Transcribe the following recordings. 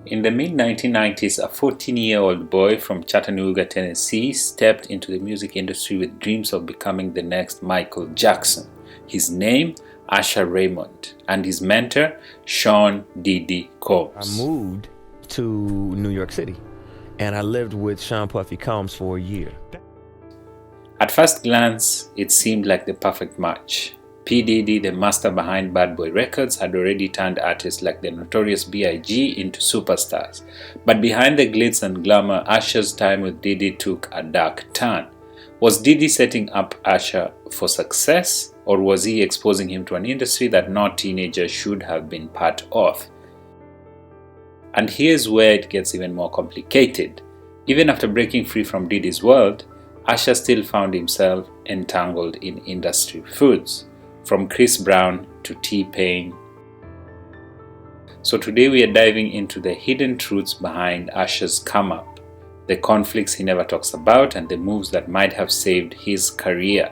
In the mid-1990s, a 14-year-old boy from Chattanooga, Tennessee stepped into the music industry with dreams of becoming the next Michael Jackson. His name, Usher Raymond, and his mentor, Sean Diddy Combs. I moved to New York City, and I lived with Sean Puffy Combs for a year. At first glance, it seemed like the perfect match. P. Diddy, the master behind Bad Boy Records, had already turned artists like the notorious B.I.G. into superstars. But behind the glitz and glamour, Usher's time with Diddy took a dark turn. Was Diddy setting up Usher for success, or was he exposing him to an industry that no teenager should have been part of? And here's where it gets even more complicated. Even after breaking free from Diddy's world, Usher still found himself entangled in industry feuds, from Chris Brown to T-Pain. So today we are diving into the hidden truths behind Usher's come-up, the conflicts he never talks about, and the moves that might have saved his career.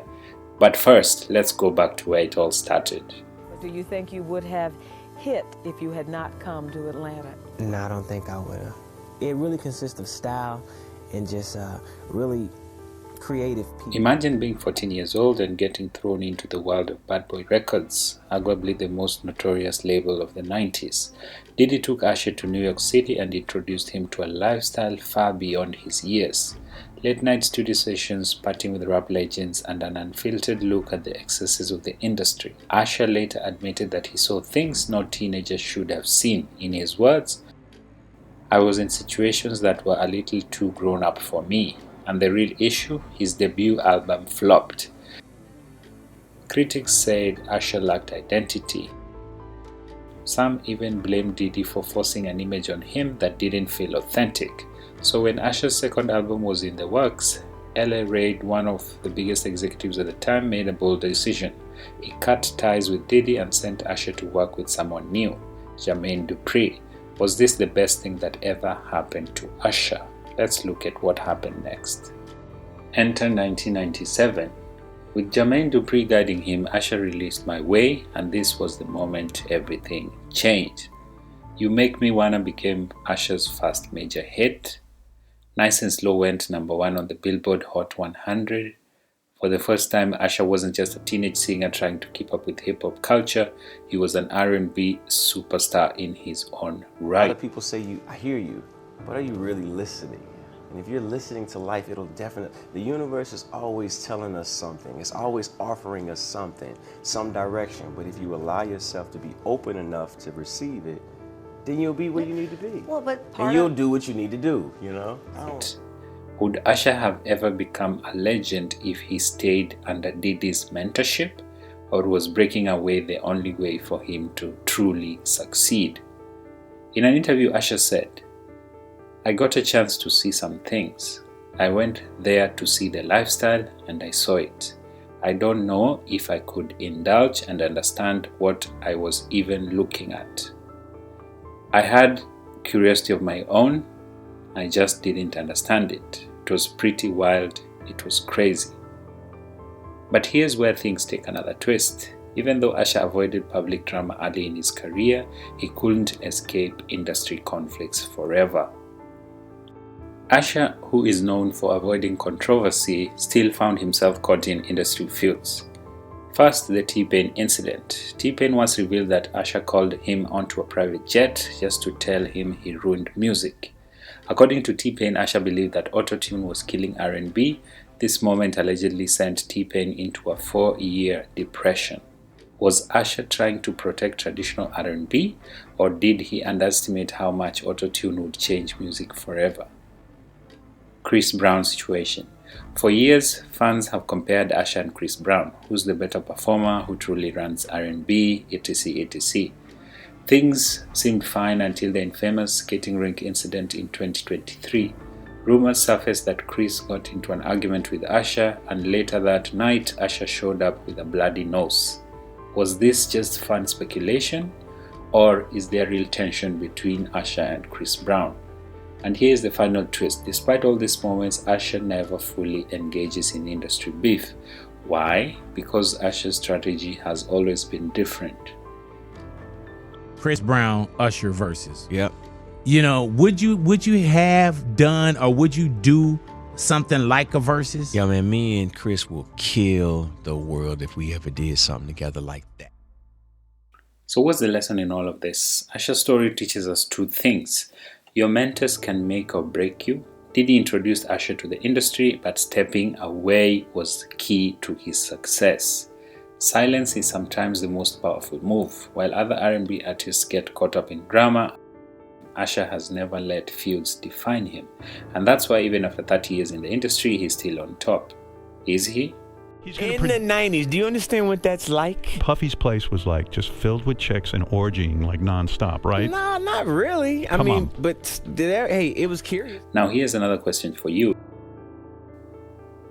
But first, let's go back to where it all started. Do you think you would have hit if you had not come to Atlanta? No, I don't think I would have. It really consists of style and just really creative people. Imagine being 14 years old and getting thrown into the world of Bad Boy Records, arguably the most notorious label of the 90s. Diddy took Usher to New York City and introduced him to a lifestyle far beyond his years. Late-night studio sessions, partying with rap legends, and an unfiltered look at the excesses of the industry. Usher later admitted that he saw things no teenager should have seen. In his words, "I was in situations that were a little too grown up for me." And the real issue, his debut album flopped. Critics said Usher lacked identity. Some even blamed Diddy for forcing an image on him that didn't feel authentic. So when Usher's second album was in the works, Reid, one of the biggest executives at the time, made a bold decision. He cut ties with Diddy and sent Usher to work with someone new, Jermaine Dupri. Was this the best thing that ever happened to Usher? Let's look at what happened next. Enter 1997. With Jermaine Dupri guiding him, Usher released My Way, and this was the moment everything changed. You Make Me Wanna became Usher's first major hit. Nice and Slow went #1 on the Billboard Hot 100. For the first time, Usher wasn't just a teenage singer trying to keep up with hip-hop culture. He was an R&B superstar in his own right. A lot of people say, I hear you, but are you really listening? And if you're listening to life, it'll definitely, the universe is always telling us something. It's always offering us something, some direction. But if you allow yourself to be open enough to receive it, then you'll be where you need to be. Well, but and you'll do what you need to do, you know? Would Usher have ever become a legend if he stayed under Diddy's mentorship? Or was breaking away the only way for him to truly succeed? In an interview, Usher said, "I got a chance to see some things. I went there to see the lifestyle and I saw it. I don't know if I could indulge and understand what I was even looking at. I had curiosity of my own. I just didn't understand it. It was pretty wild. It was crazy." But here's where things take another twist. Even though Usher avoided public drama early in his career, he couldn't escape industry conflicts forever. Usher, who is known for avoiding controversy, still found himself caught in industry feuds. First, the T-Pain incident. T-Pain once revealed that Usher called him onto a private jet just to tell him he ruined music. According to T-Pain, Usher believed that auto-tune was killing R&B. This moment allegedly sent T-Pain into a 4-year depression. Was Usher trying to protect traditional R&B, or did he underestimate how much auto-tune would change music forever? Chris Brown situation. For years, fans have compared Usher and Chris Brown. Who's the better performer? Who truly runs R&B? etc. etc. Things seemed fine until the infamous skating rink incident in 2023. Rumors surfaced that Chris got into an argument with Usher, and later that night, Usher showed up with a bloody nose. Was this just fun speculation, or is there real tension between Usher and Chris Brown? And here is the final twist. Despite all these moments, Usher never fully engages in industry beef. Why? Because Usher's strategy has always been different. Chris Brown, Usher versus. Yep. You know, would you have done, or would you do something like a versus? Yo, man, me and Chris will kill the world if we ever did something together like that. So what's the lesson in all of this? Usher's story teaches us two things. Your mentors can make or break you. Diddy introduced Usher to the industry, but stepping away was key to his success. Silence is sometimes the most powerful move. While other R&B artists get caught up in drama, Usher has never let feuds define him. And that's why even after 30 years in the industry, he's still on top. Is he? In the 90s, do you understand what that's like? Puffy's place was like just filled with chicks and orgying like nonstop, right? No, not really. I mean, but hey, it was curious. Now here's another question for you.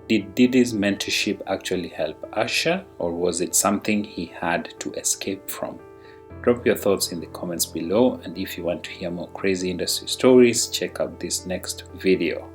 Did Diddy's mentorship actually help Usher, or was it something he had to escape from? Drop your thoughts in the comments below, and if you want to hear more crazy industry stories, check out this next video.